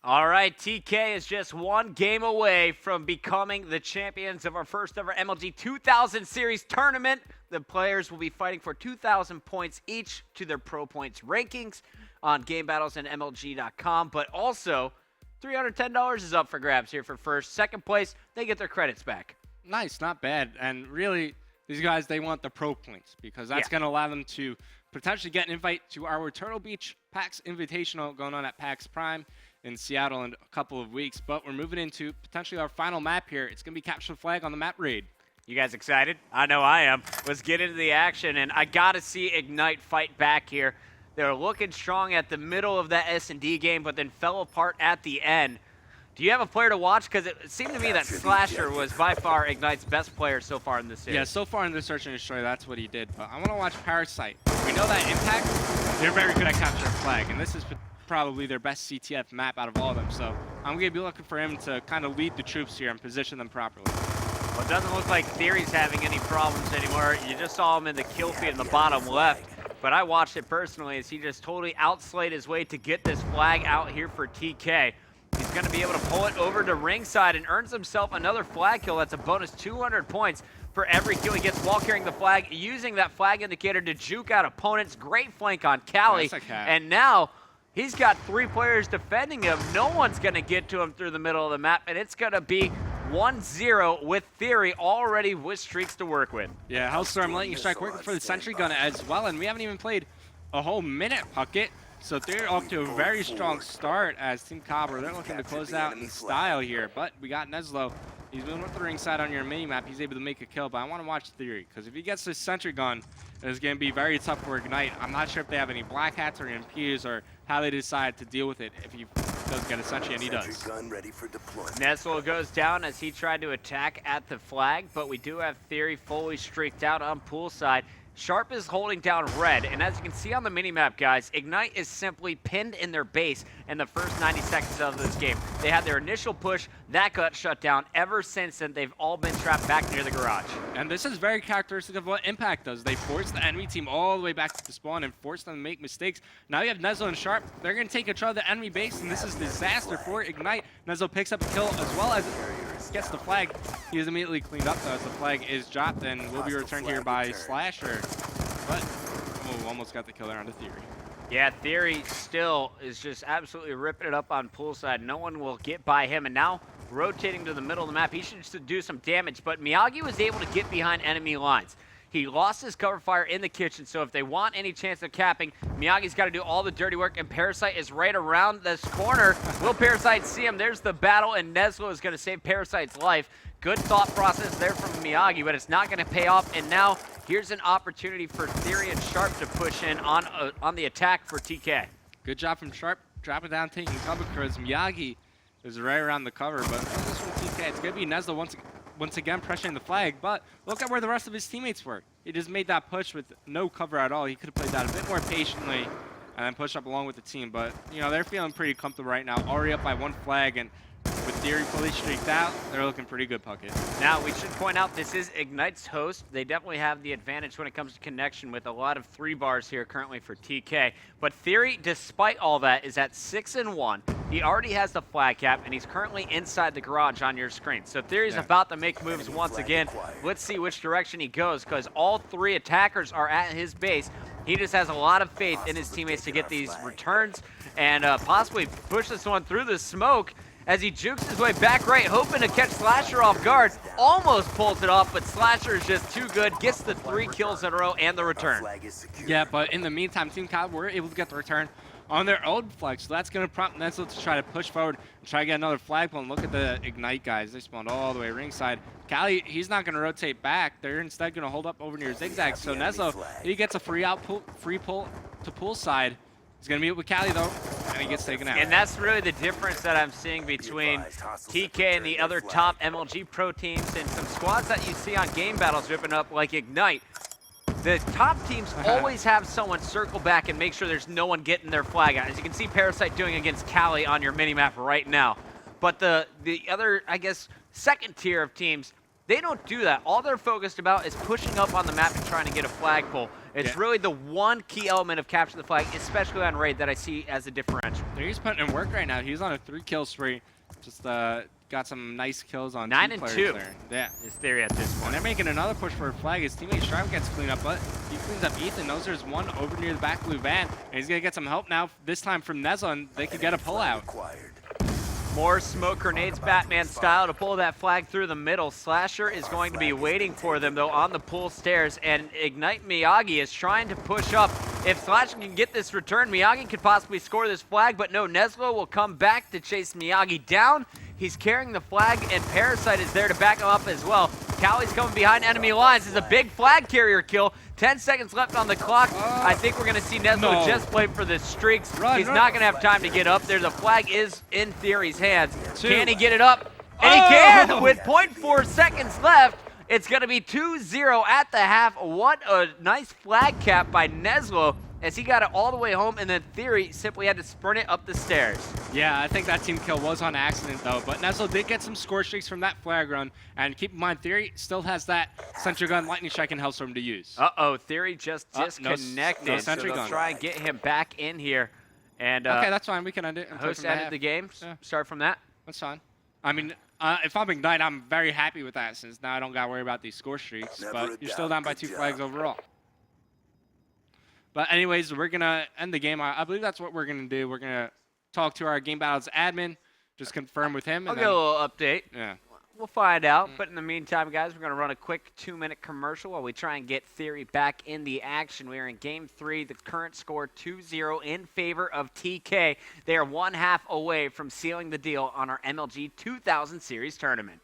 All right, TK is just one game away from becoming the champions of our first ever MLG 2000 Series tournament. The players will be fighting for 2,000 points each to their pro points rankings on Game Battles and MLG.com, but also $310 is up for grabs here for first. Second place, they get their credits back. Nice, not bad. And really, these guys, they want the pro points because that's going to allow them to potentially get an invite to our Turtle Beach PAX Invitational going on at PAX Prime in Seattle in a couple of weeks. But we're moving into potentially our final map here. It's going to be Capture the Flag on the map raid. You guys excited? I know I am. Let's get into the action, and I got to see Ignite fight back here. They're looking strong at the middle of that S&D game, but then fell apart at the end. Do you have a player to watch? Because it seemed to me that Slasher was by far Ignite's best player so far in this series. Yeah, so far in this Search and Destroy, that's what he did. But I want to watch Parasite. We know that Impact, they're very good at Capture the Flag, and this is probably their best CTF map out of all of them. So I'm going to be looking for him to kind of lead the troops here and position them properly. Well, it doesn't look like Theory's having any problems anymore. You just saw him in the kill feed in the bottom left. But I watched it personally as he just totally outslayed his way to get this flag out here for TK. He's going to be able to pull it over to ringside and earns himself another flag kill. That's a bonus 200 points for every kill he gets while carrying the flag, using that flag indicator to juke out opponents. Great flank on Kali. And now he's got 3 players defending him. No one's going to get to him through the middle of the map, and it's going to be 1-0 with Theory already with streaks to work with. Yeah, Hellstorm Lightning Strike working for the Sentry Gun as well, and we haven't even played a whole minute, Puckett. So they're off to a very strong start as Team Cobra. They're looking to close out in style here, but we got Neslo. He's moving with the ringside on your mini-map. He's able to make a kill, but I want to watch Theory, because if he gets this Sentry Gun, it's going to be very tough for Ignite. I'm not sure if they have any Black Hats or MPs or how they decide to deal with it if he does get a Sentry, and he does. Neslo goes down as he tried to attack at the flag, but we do have Theory fully streaked out on poolside. Sharp is holding down red, and as you can see on the minimap, guys, Ignite is simply pinned in their base in the first 90 seconds of this game. They had their initial push, that got shut down. Ever since then, they've all been trapped back near the garage. And this is very characteristic of what Impact does. They force the enemy team all the way back to the spawn and force them to make mistakes. Now you have Neslo and Sharp. They're going to take control of the enemy base, and this is disaster for Ignite. Neslo picks up a kill as well as gets the flag. He is immediately cleaned up, though, as the flag is dropped and will be returned here by Slasher. But, almost got the kill there on the Theory. Yeah, Theory still is just absolutely ripping it up on poolside. No one will get by him, and now rotating to the middle of the map. He should just do some damage, but Miyagi was able to get behind enemy lines. He lost his cover fire in the kitchen, so if they want any chance of capping, Miyagi's got to do all the dirty work, and Parasite is right around this corner. Will Parasite see him? There's the battle, and Neslo is going to save Parasite's life. Good thought process there from Miyagi, but it's not going to pay off, and now here's an opportunity for Theory and Sharp to push in on the attack for TK. Good job from Sharp, dropping down, taking cover, because Miyagi is right around the cover, but this from TK, it's going to be Neslo once again pressuring the flag, but look at where the rest of his teammates were. He just made that push with no cover at all. He could have played that a bit more patiently and then push up along with the team, but you know, they're feeling pretty comfortable right now, already up by 1 flag, and with Theory fully streaked out, they're looking pretty good, Puckett. Now, we should point out this is Ignite's host. They definitely have the advantage when it comes to connection with a lot of 3 bars here currently for TK. But Theory, despite all that, is at 6-1. He already has the flag cap, and he's currently inside the garage on your screen. So Theory's about to make moves once again. Let's see which direction he goes, because all 3 attackers are at his base. He just has a lot of faith in his teammates to get these returns and possibly push this one through the smoke as he jukes his way back right, hoping to catch Slasher off guard. Almost pulls it off, but Slasher is just too good. Gets the 3 kills in a row and the return. Yeah, but in the meantime, Team Kaliber were able to get the return on their own flag, so that's going to prompt Neslo to try to push forward and try to get another flag pull. And look at the Ignite guys. They spawned all the way ringside. Kali, he's not going to rotate back. They're instead going to hold up over near Zigzag. So Neslo, he gets a free pull to poolside. He's going to meet with Kali, though, and he gets taken out. And that's really the difference that I'm seeing between TK and the other top MLG pro teams and some squads that you see on game battles ripping up like Ignite. The top teams always have someone circle back and make sure there's no one getting their flag out. As you can see Parasite doing against Kali on your minimap right now. But the other, I guess, second tier of teams, They don't do that. All they're focused about is pushing up on the map and trying to get a flagpole. It's really the one key element of capturing the flag, especially on raid, that I see as a differential. He's putting in work right now. He's on a 3-kill spree. Just got some nice kills on 9 2 and players 2 there. Yeah. is Theory at this point. And they're making another push for a flag. His teammate Strive gets cleaned up, but he cleans up Ethan. Knows there's one over near the back blue van, and he's going to get some help now, this time from Nezla, and they could get a pullout. More smoke grenades, Batman style, to pull that flag through the middle. Slasher is going to be waiting for them, though, on the pool stairs, and Ignite Miyagi is trying to push up. If Slasher can get this return, Miyagi could possibly score this flag, but no, Nezlo will come back to chase Miyagi down. He's carrying the flag, and Parasite is there to back him up as well. Callie's coming behind enemy lines. It's a big flag carrier kill. 10 seconds left on the clock. I think we're going to see Nezlo just play for the streaks. He's not going to have time to get up there. The flag is in Theory's hands. Can he get it up? And he can with 0.4 seconds left. It's going to be 2-0 at the half. What a nice flag cap by Nezlo as he got it all the way home, and then Theory simply had to sprint it up the stairs. Yeah, I think that team kill was on accident, though. But Nezlo did get some score streaks from that flag run. And keep in mind, Theory still has that Sentry Gun, Lightning Strike, and Hellstorm to use. Uh-oh, Theory just disconnected. No Sentry so Gun. Try and get him back in here. And okay, that's fine. We can end it. Host ended the game. Yeah. Start from that. That's fine. I mean, if I'm Ignite, I'm very happy with that, since now I don't got to worry about these score streaks. But you're still down by 2 flags overall. But anyways, we're going to end the game. I believe that's what we're going to do. We're going to talk to our Game Battles admin, just confirm with him. I'll get a little update. Yeah. We'll find out. But in the meantime, guys, we're going to run a quick 2-minute commercial while we try and get Theory back in the action. We are in Game 3. The current score 2-0 in favor of TK. They are 1/2 away from sealing the deal on our MLG 2000 Series tournament.